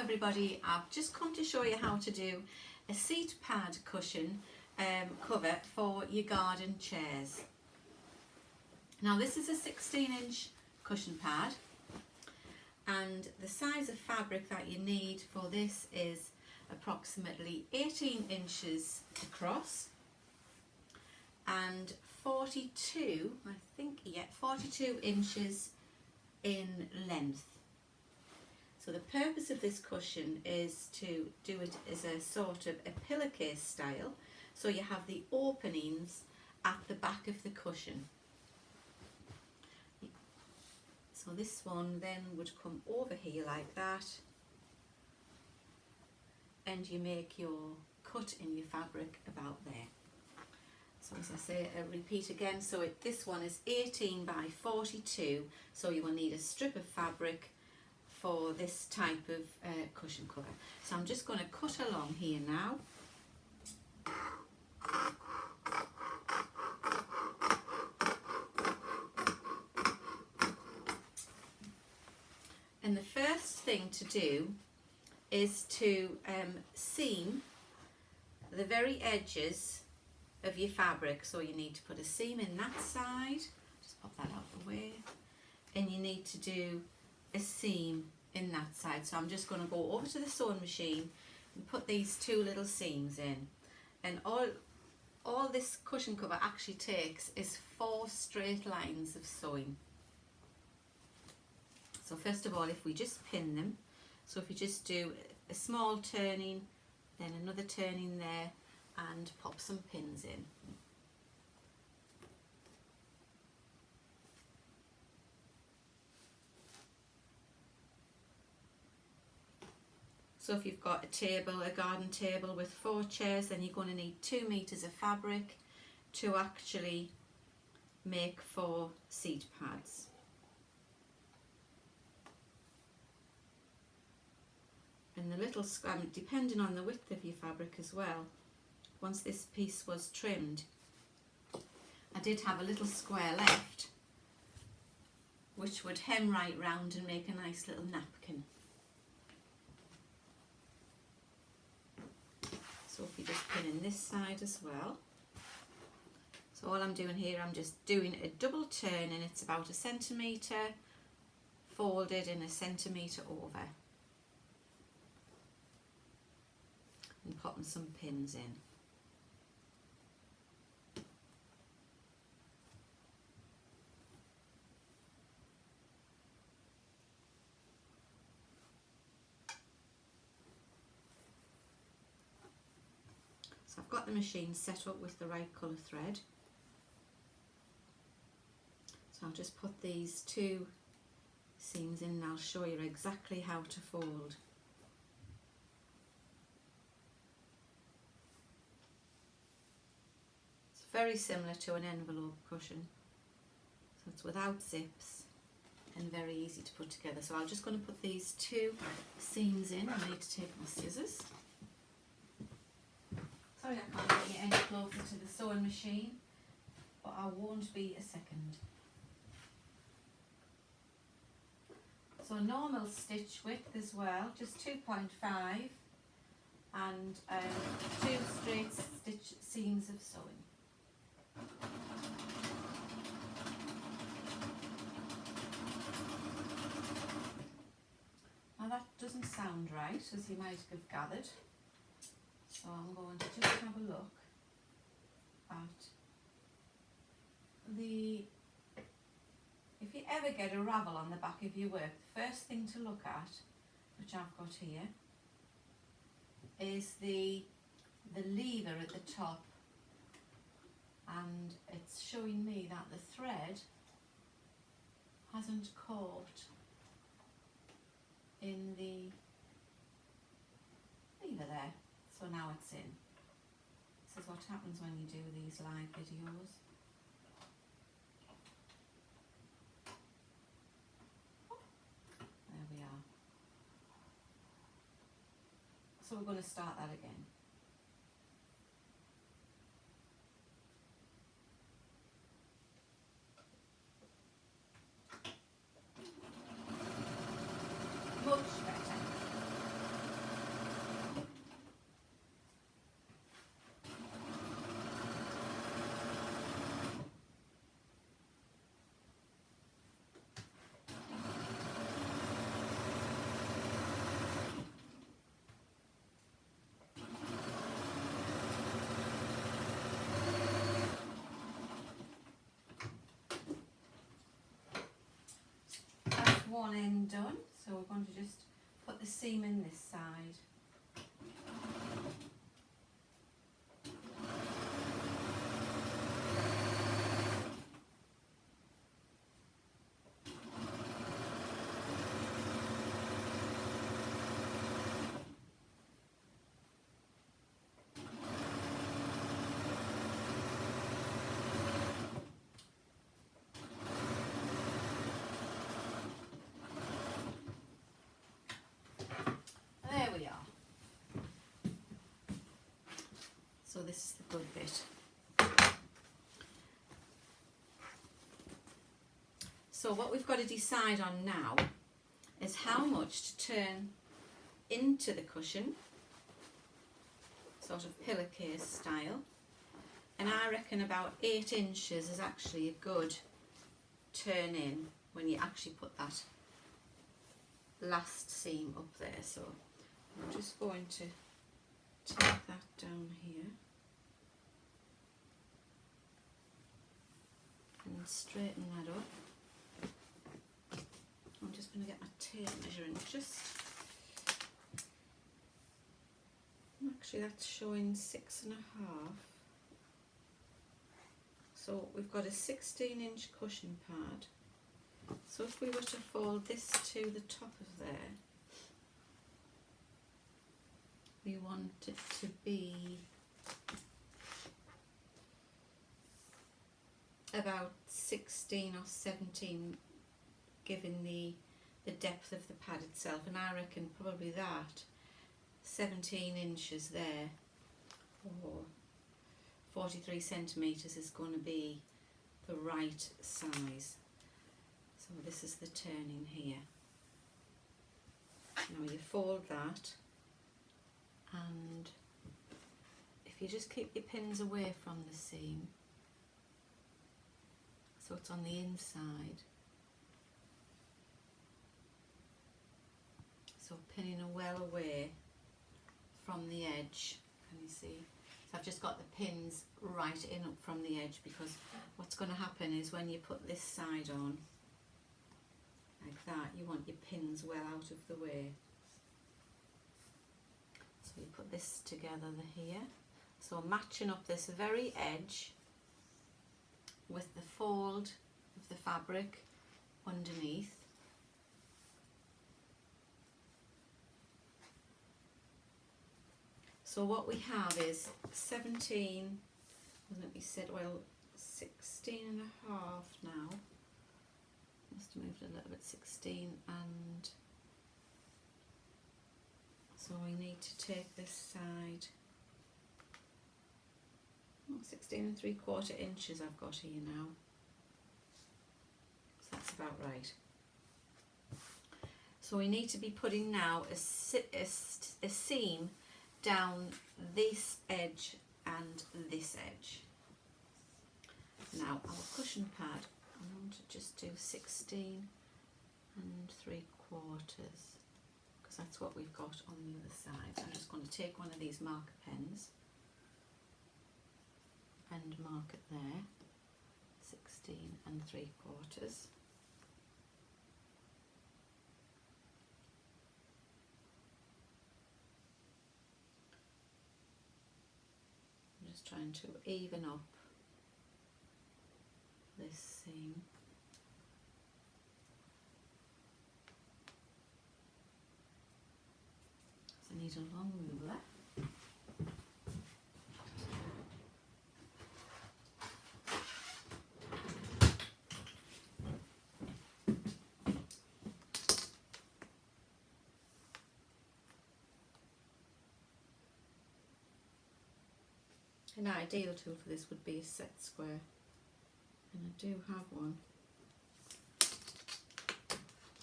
everybody, I've just come to show you how to do a seat pad cushion cover for your garden chairs. Now this is a 16-inch cushion pad, and the size of fabric that you need for this is approximately 18 inches across and 42 inches in length. So the purpose of this cushion is to do it as a sort of a pillowcase style, so you have the openings at the back of the cushion. So this one then would come over here like that, and you make your cut in your fabric about there. So as I say, I repeat again, so this one is 18 by 42, so you will need a strip of fabric for this type of cushion cover. So I'm just going to cut along here now. And the first thing to do is to seam the very edges of your fabric. So you need to put a seam in that side, just pop that out of the way, and you need to do a seam in that side. So I'm just going to go over to the sewing machine and put these two little seams in, and all this cushion cover actually takes is 4 straight lines of sewing. So first of all, if we just pin them, so if you just do a small turning, then another turning there, and pop some pins in. So if you've got a table, a garden table with 4 chairs, then you're going to need 2 meters of fabric to actually make 4 seat pads. And the little square, depending on the width of your fabric as well, once this piece was trimmed, I did have a little square left which would hem right round and make a nice little napkin. So if you just pin in this side as well. So all I'm doing here, I'm just doing a double turn, and it's about 1 centimetre folded and 1 centimetre over. And popping some pins in. So I've got the machine set up with the right colour thread. So I'll just put these 2 seams in and I'll show you exactly how to fold. Very similar to an envelope cushion, so it's without zips and very easy to put together. So I'm just going to put these 2 seams in. I need to take my scissors. Sorry I can't get you any closer to the sewing machine, but I won't be a second. So normal stitch width as well, just 2.5, and 2 straight stitch seams of sewing. Now that doesn't sound right, as you might have gathered, so I'm going to just have a look at if you ever get a ravel on the back of your work, the first thing to look at, which I've got here, is the lever at the top. And it's showing me that the thread hasn't caught in the lever there, so now it's in. This is what happens when you do these live videos. There we are. So we're going to start that again. Much better. one end done, so we're going to just put the seam in this side. There we are. So this is the good bit. So what we've got to decide on now is how much to turn into the cushion, sort of pillowcase style, and I reckon about 8 inches is actually a good turn in when you actually put that last seam up there. So I'm just going to take that down here and straighten that up. I'm just going to get my tape measure and just, actually that's showing 6.5. So we've got a 16-inch cushion pad. So if we were to fold this to the top of there, we want it to be about 16 or 17, given the depth of the pad itself, and I reckon probably that 17 inches there, or 43 centimetres, is going to be the right size. So this is the turning here. Now you fold that, and if you just keep your pins away from the seam, so it's on the inside, so pinning well away from the edge. Can you see? So I've just got the pins right in up from the edge, because what's going to happen is when you put this side on like that, you want your pins well out of the way. So you put this together here, so matching up this very edge with the fold of the fabric underneath. So what we have is 17, let me say, well, 16 and a half now. Must have moved a little bit, 16, and so we need to take this side, 16 3/4 inches I've got here now. So that's about right. So we need to be putting now a seam down this edge and this edge. Now our cushion pad, I want to just do 16 3/4, because that's what we've got on the other side. So I'm just going to take one of these marker pens and mark it there, 16 3/4. I'm just trying to even up this seam. So I need a long ruler. An ideal tool for this would be a set square, and I do have one.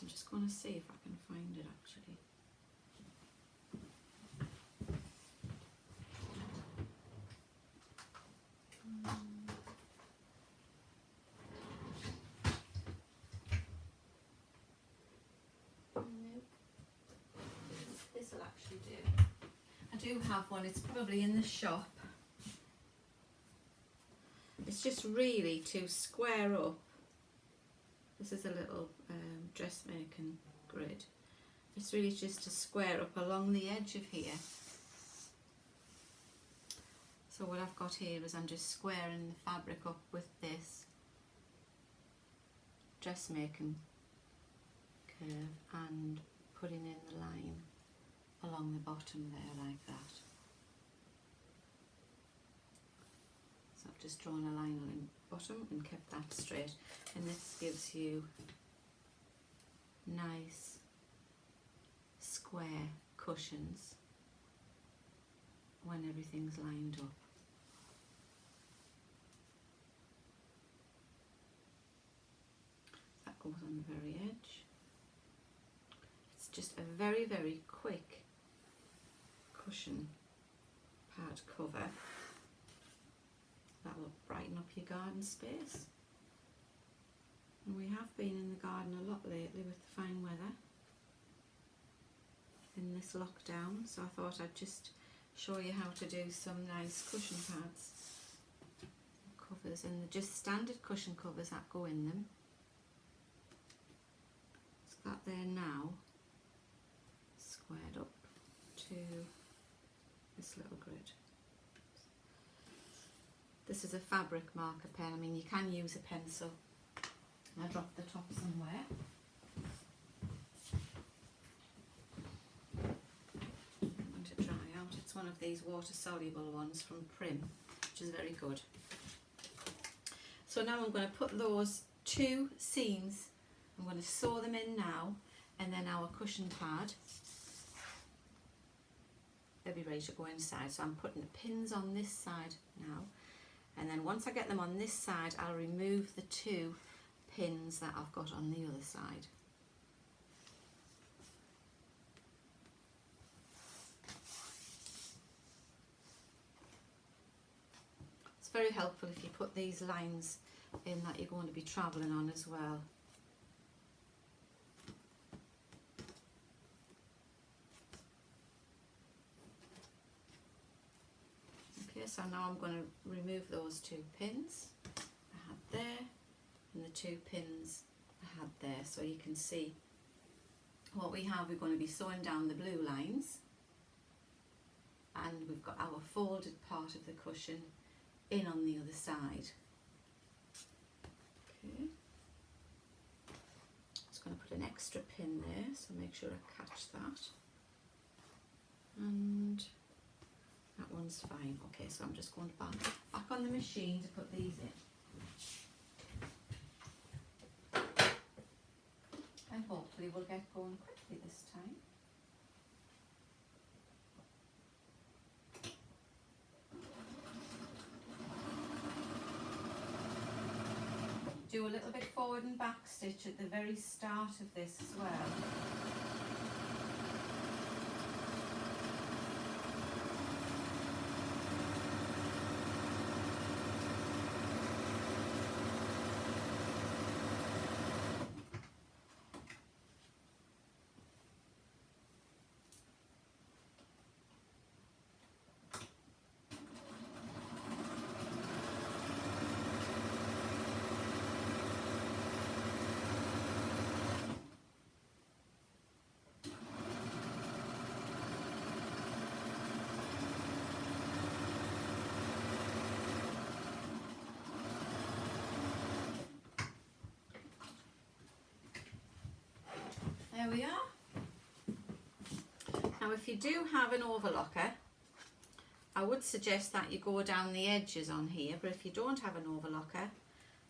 I'm just going to see if I can find it actually. Nope. This will actually do. I do have one, it's probably in the shop. It's just really to square up. This is a little dressmaking grid. It's really just to square up along the edge of here. So what I've got here is I'm just squaring the fabric up with this dressmaking curve and putting in the line along the bottom there like that. So I've just drawn a line along the bottom and kept that straight, and this gives you nice square cushions when everything's lined up. That goes on the very edge. It's just a very, very quick cushion pad cover that will brighten up your garden space. And we have been in the garden a lot lately with the fine weather in this lockdown, so I thought I'd just show you how to do some nice cushion pads, covers, and they're just standard cushion covers that go in them. It's that there now, squared up to this little grid. This is a fabric marker pen. I mean, you can use a pencil. I dropped the top somewhere. Want to dry out. It's one of these water soluble ones from Prim, which is very good. So now I'm going to put those two seams, I'm going to sew them in now, and then our cushion pad, they'll be ready to go inside. So I'm putting the pins on this side now, and then once I get them on this side, I'll remove the two pins that I've got on the other side. It's very helpful if you put these lines in that you're going to be travelling on as well. Okay, so now I'm going to remove those two pins I had there and the two pins I had there, so you can see what we have. We're going to be sewing down the blue lines, and we've got our folded part of the cushion in on the other side. Okay, just going to put an extra pin there, so make sure I catch that, and that one's fine. Okay, so I'm just going to back on the machine to put these in. And hopefully we'll get going quickly this time. Do a little bit forward and back stitch at the very start of this as well. There we are. Now if you do have an overlocker, I would suggest that you go down the edges on here, but if you don't have an overlocker,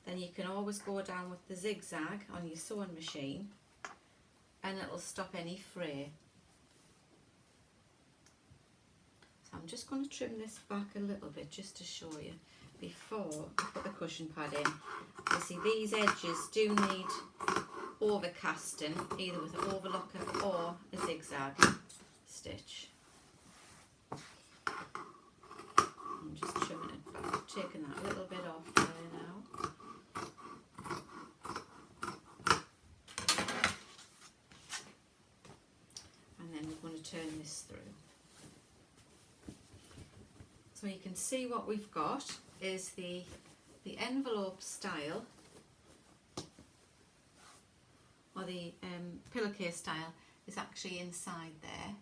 then you can always go down with the zigzag on your sewing machine and it'll stop any fray. So I'm just going to trim this back a little bit just to show you before I put the cushion pad in. You see these edges do need overcasting, either with an overlocker or a zigzag stitch. I'm just trimming it back, taking that little bit off there now. And then we're going to turn this through. So you can see what we've got is the envelope style on or the pillowcase style is actually inside there,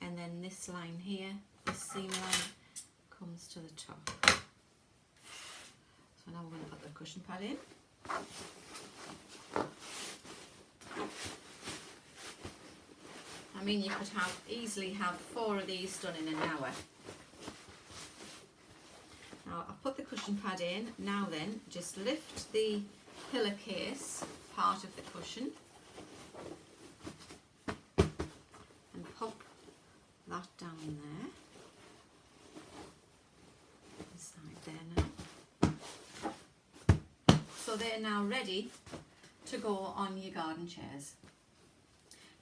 and then this line here, this seam line, comes to the top. So now we're going to put the cushion pad in. I mean, you could easily have 4 of these done in an hour. Now I've put the cushion pad in. Now then, just lift the pillowcase part of the cushion and pop that down there. Inside there now. So they're now ready to go on your garden chairs.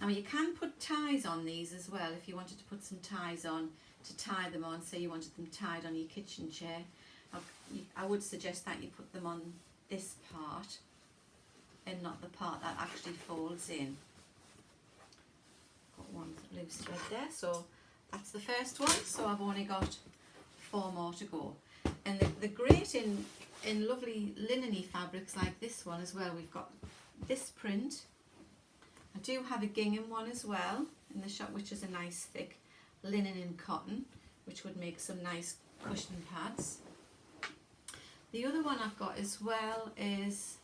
Now you can put ties on these as well if you wanted to put some ties on to tie them on. Say you wanted them tied on your kitchen chair. I would suggest that you put them on this part and not the part that actually folds in. Got one loose thread there, so that's the first one. So I've only got 4 more to go. And the great in lovely linen-y fabrics like this one as well, we've got this print. I do have a gingham one as well in the shop, which is a nice thick linen and cotton, which would make some nice cushion pads. The other one I've got as well is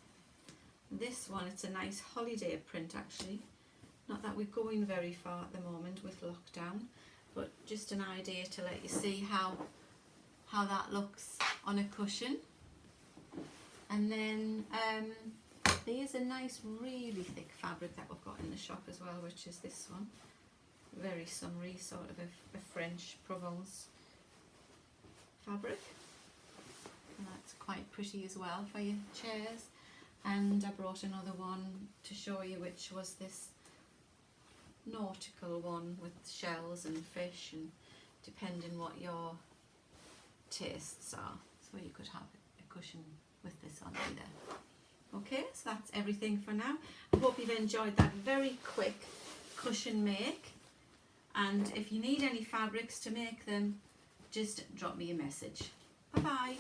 this one. It's a nice holiday print actually. Not that we're going very far at the moment with lockdown, but just an idea to let you see how that looks on a cushion. And then there's a nice really thick fabric that we've got in the shop as well, which is this one. Very summery, sort of a French Provence fabric. And that's quite pretty as well for your chairs. And I brought another one to show you, which was this nautical one with shells and fish, and depending what your tastes are. So you could have a cushion with this on either. Okay, so that's everything for now. I hope you've enjoyed that very quick cushion make. And if you need any fabrics to make them, just drop me a message. Bye bye.